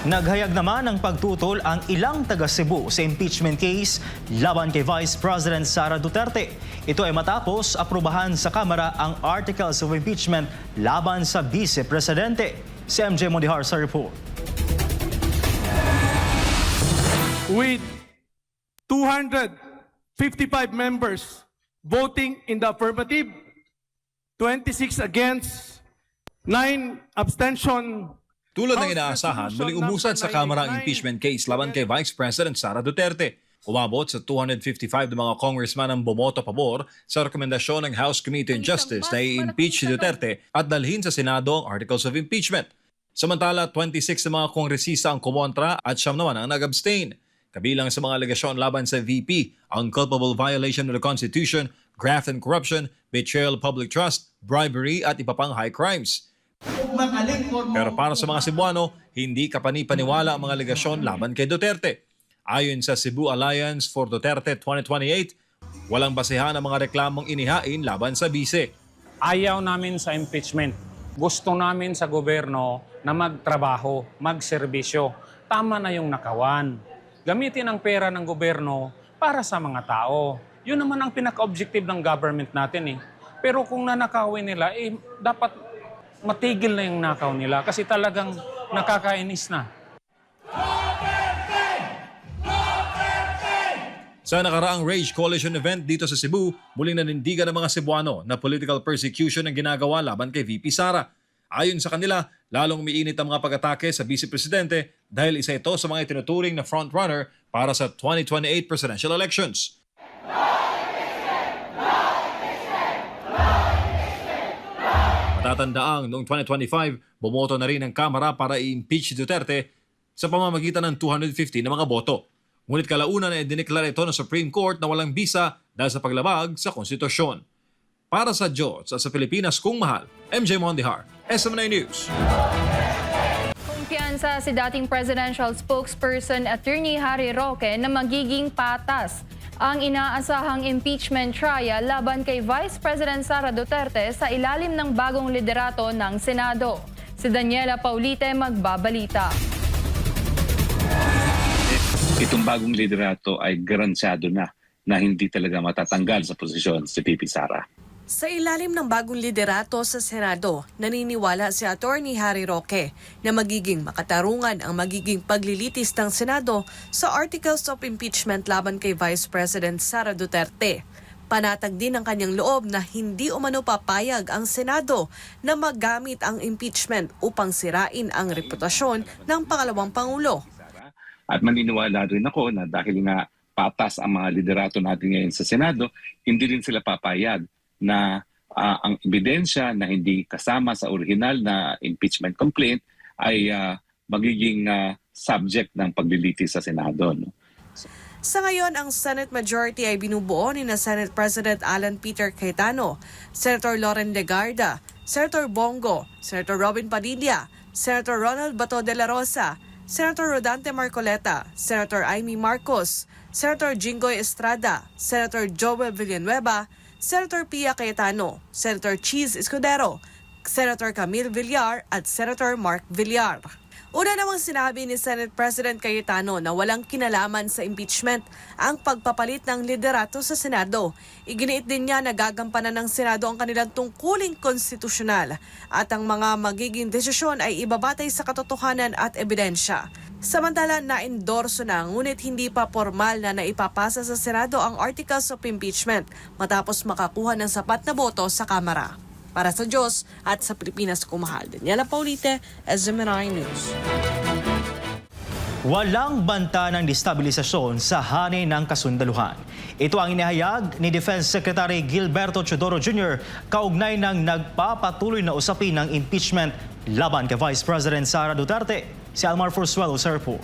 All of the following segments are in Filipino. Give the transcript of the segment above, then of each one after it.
Naghayag naman ng pagtutol ang ilang taga Cebu sa impeachment case laban kay Vice President Sara Duterte. Ito ay matapos aprubahan sa Kamara ang articles of impeachment laban sa Vice Presidente. Si MJ Mondihar sa report. With 255 members voting in the affirmative, 26 against, 9 abstention. Tulad ng inaasahan, muling umusad sa Kamara ang impeachment case laban kay Vice President Sara Duterte. Umabot sa 255 ng mga congressman ang bumoto pabor sa rekomendasyon ng House Committee on Justice na i-impeach si Duterte at dalhin sa Senado ang articles of impeachment. Samantala, 26 ng mga kongresista ang kumontra at 9 naman ang nag-abstain. Kabilang sa mga alegasyon laban sa VP ang culpable violation of the Constitution, graft and corruption, betrayal of public trust, bribery at iba pang high crimes. Pero para sa mga Cebuano, hindi kapani-paniwala ang mga alegasyon laban kay Duterte. Ayon sa Cebu Alliance for Duterte 2028, walang basehan ang mga reklamong inihain laban sa bise. Ayaw namin sa impeachment. Gusto namin sa gobyerno na magtrabaho, magserbisyo. Tama na yung nakawan. Gamitin ang pera ng gobyerno para sa mga tao. Yun naman ang pinaka-objective ng government natin . Pero kung nanakawin nila, dapat matigil na yung nakaw nila kasi talagang nakakainis na. Sa nakaraang Rage Coalition event dito sa Cebu, muling nanindigan ng mga Cebuano na political persecution ang ginagawa laban kay VP Sara. Ayon sa kanila, lalong umiinit ang mga pag-atake sa Vice Presidente dahil isa ito sa mga itinuturing na frontrunner para sa 2028 presidential elections. Matatandaang noong 2025, bumoto na rin ang Kamara para i-impeach si Duterte sa pamamagitan ng 250 na mga boto. Ngunit kalaunan ay dineklara ito ng Supreme Court na walang bisa dahil sa paglabag sa konstitusyon. Para sa Diyos at sa Pilipinas kung mahal, MJ Mondihar, SMNI News. Kumpiyansa si dating presidential spokesperson Attorney Harry Roque na magiging patas ang inaasahang impeachment trial laban kay Vice President Sara Duterte sa ilalim ng bagong liderato ng Senado. Si Daniela Paulite magbabalita. Itong bagong liderato ay garansyado na hindi talaga matatanggal sa posisyon si VP Sara. Sa ilalim ng bagong liderato sa Senado, naniniwala si Attorney Harry Roque na magiging makatarungan ang magiging paglilitis ng Senado sa Articles of Impeachment laban kay Vice President Sara Duterte. Panatag din ang kanyang loob na hindi umano papayag ang Senado na magamit ang impeachment upang sirain ang reputasyon ng pangalawang Pangulo. At maniniwala rin ako na dahil nga patas ang mga liderato natin ngayon sa Senado, hindi rin sila papayag na ang ebidensya na hindi kasama sa original na impeachment complaint ay magiging subject ng paglilitis sa Senado. No? Sa ngayon, ang Senate majority ay binubuo ni Senate President Alan Peter Cayetano, Senator Loren Legarda, Senator Bongo, Senator Robin Padilla, Senator Ronald Bato de la Rosa, Senator Rodante Marcoleta, Senator Amy Marcos, Senator Jinggoy Estrada, Senator Joel Villanueva, Senator Pia Cayetano, Senator Cheese Escudero, Senator Camille Villar at Senator Mark Villar. Una namang sinabi ni Senate President Cayetano na walang kinalaman sa impeachment ang pagpapalit ng liderato sa Senado. Iginiit din niya na gagampanan ng Senado ang kanilang tungkuling konstitusyonal at ang mga magiging desisyon ay ibabatay sa katotohanan at ebidensya. Samantala, na-endorso na ngunit hindi pa formal na naipapasa sa Senado ang Articles of Impeachment matapos makakuha ng sapat na boto sa Kamara. Para sa Diyos at sa Pilipinas kumahal, Daniela Paulite, SMNI News. Walang banta ng destabilisasyon sa hanay ng kasundaluhan. Ito ang inihayag ni Defense Secretary Gilberto Teodoro Jr. kaugnay ng nagpapatuloy na usapin ng impeachment laban kay Vice President Sara Duterte. Si Almar Forsuelo sa report.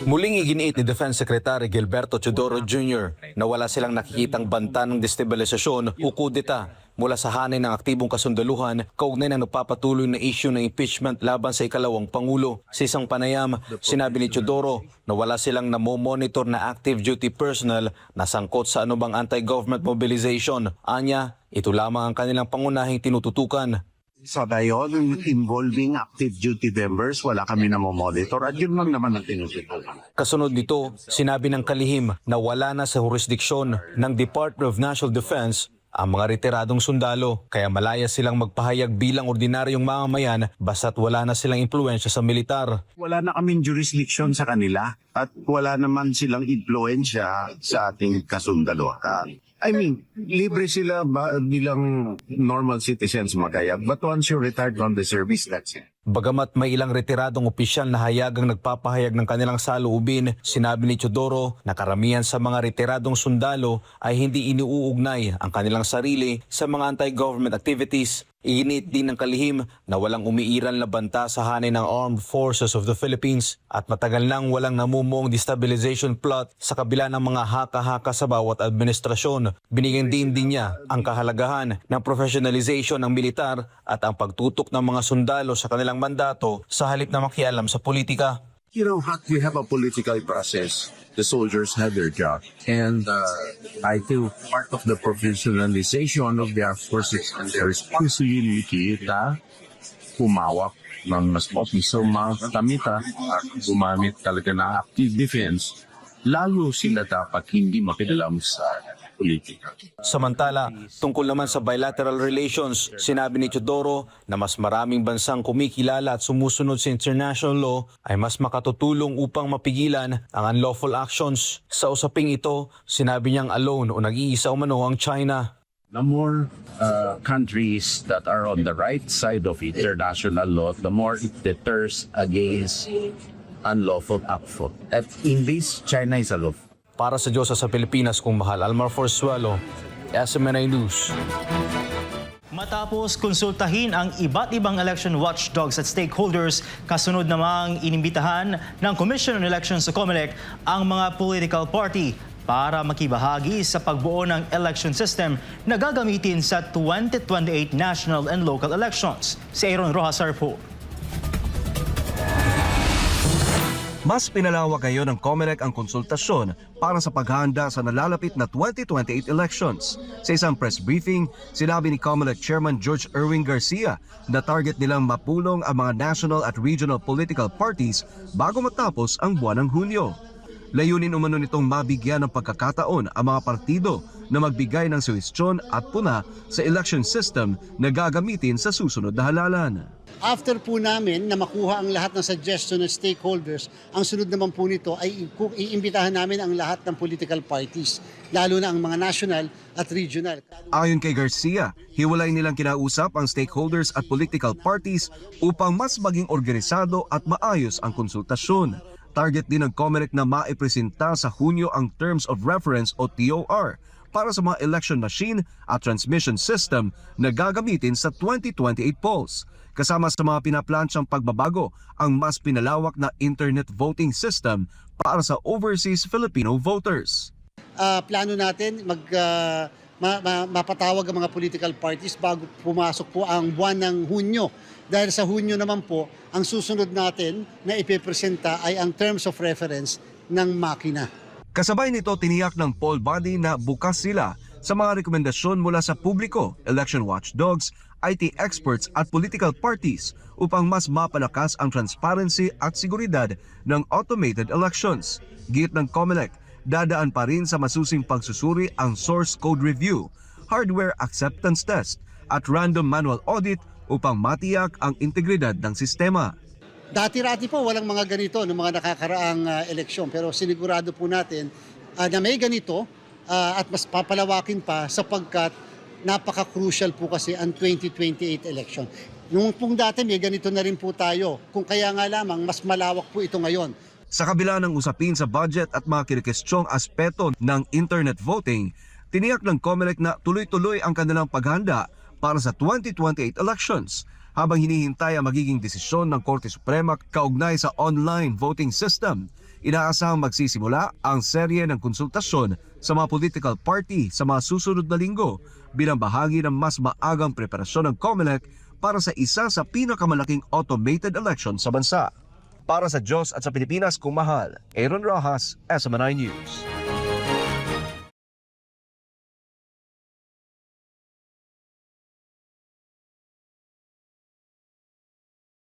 Muling iginiit ni Defense Secretary Gilberto Teodoro Jr. na wala silang nakikitang banta ng destabilisasyon o kudeta mula sa hanay ng aktibong kasundaluhan kaugnay ng nagpapatuloy na issue ng impeachment laban sa ikalawang Pangulo. Sa isang panayam, sinabi ni Teodoro na wala silang namomonitor na active duty personnel na sangkot sa anumang anti-government mobilization. Anya, ito lamang ang kanilang pangunahing tinututukan. Sa ngayon, involving active duty members, wala kami na monitor at yun lang naman ang tinututunan. Kasunod nito, sinabi ng kalihim na wala na sa jurisdiksyon ng Department of National Defense ang mga retiradong sundalo, kaya malaya silang magpahayag bilang ordinaryong mamamayan basta't wala na silang impluensya sa militar. Wala na kaming jurisdiction sa kanila at wala naman silang impluensya sa ating kasundaluhan. I mean, libre sila bilang normal citizens magayag, but once you're retired from the service, that's it. Bagamat may ilang retiradong opisyal na hayagang nagpapahayag ng kanilang saloobin, sinabi ni Teodoro na karamihan sa mga retiradong sundalo ay hindi iniuugnay ang kanilang sarili sa mga anti-government activities. Iginit din ng kalihim na walang umiiral na banta sa hanay ng Armed Forces of the Philippines at matagal nang walang namumuong destabilization plot sa kabila ng mga haka-haka sa bawat administrasyon. Binigyan din niya ang kahalagahan ng professionalization ng militar at ang pagtutok ng mga sundalo sa kanilang mandato sa halip na makialam sa politika. You know, we have a political process. The soldiers have their job. And I think part of the professionalization of the armed forces and their responsibility na humawak ng mas officer mga katamita at gumamit talaga ng active defense, lalo sila dapat hindi makialam sa politika. Samantala, tungkol naman sa bilateral relations, sinabi ni Teodoro na mas maraming bansang kumikilala at sumusunod sa international law ay mas makatutulong upang mapigilan ang unlawful actions. Sa usaping ito, sinabi niyang alone o nag-iisa umano ang China. The more countries that are on the right side of international law, the more it deters against unlawful action. At in this, China is aloof. Para sa Diyos at sa Pilipinas kung mahal, Almar Forzuelo, SMNI News. Matapos konsultahin ang iba't ibang election watchdogs at stakeholders, kasunod namang inimbitahan ng Commission on Elections sa COMELEC ang mga political party para makibahagi sa pagbuo ng election system na gagamitin sa 2028 national and local elections. Si Aaron Rojas report. Mas pinalawak ngayon ng COMELEC ang konsultasyon para sa paghahanda sa nalalapit na 2028 elections. Sa isang press briefing, sinabi ni COMELEC Chairman George Erwin Garcia na target nilang mapulong ang mga national at regional political parties bago matapos ang buwan ng Hunyo. Layunin umano nitong mabigyan ng pagkakataon ang mga partido na magbigay ng suhestyon at puna sa election system na gagamitin sa susunod na halalan. After po namin na makuha ang lahat ng suggestion ng stakeholders, ang sunod naman po nito ay iimbitahan namin ang lahat ng political parties, lalo na ang mga national at regional. Ayon kay Garcia, hiwalay nilang kinausap ang stakeholders at political parties upang mas maging organisado at maayos ang konsultasyon. Target din ng COMELEC na maipresenta sa Hunyo ang Terms of Reference o TOR para sa mga election machine at transmission system na gagamitin sa 2028 polls. Kasama sa mga pinaplansyang pagbabago ang mas pinalawak na internet voting system para sa overseas Filipino voters. Plano natin mapatawag ang mga political parties bago pumasok po ang buwan ng Hunyo. Dahil sa Hunyo naman po, ang susunod natin na ipipresenta ay ang terms of reference ng makina. Kasabay nito, tiniyak ng poll body na bukas sila sa mga rekomendasyon mula sa publiko, election watchdogs, IT experts at political parties upang mas mapalakas ang transparency at seguridad ng automated elections. Git ng COMELEC, dadaan pa rin sa masusing pagsusuri ang source code review, hardware acceptance test at random manual audit upang matiyak ang integridad ng sistema. Dati-rati po walang mga ganito ng mga nakakaraang eleksyon, pero sinigurado po natin na may ganito at mas papalawakin pa sapagkat napaka-crucial po kasi ang 2028 election. Nung pong dati may ganito na rin po tayo, kung kaya nga lamang mas malawak po ito ngayon. Sa kabila ng usapin sa budget at mga kinikwestyong aspeto ng internet voting, tiniyak ng COMELEC na tuloy-tuloy ang kanilang paghanda para sa 2028 elections habang hinihintay ang magiging desisyon ng Korte Suprema kaugnay sa online voting system. Inaasahang magsisimula ang serye ng konsultasyon sa mga political party sa mga susunod na linggo bilang bahagi ng mas maagang preparasyon ng COMELEC para sa isa sa pinakamalaking automated election sa bansa. Para sa Diyos at sa Pilipinas kung mahal, Aaron Rojas, SMNI News.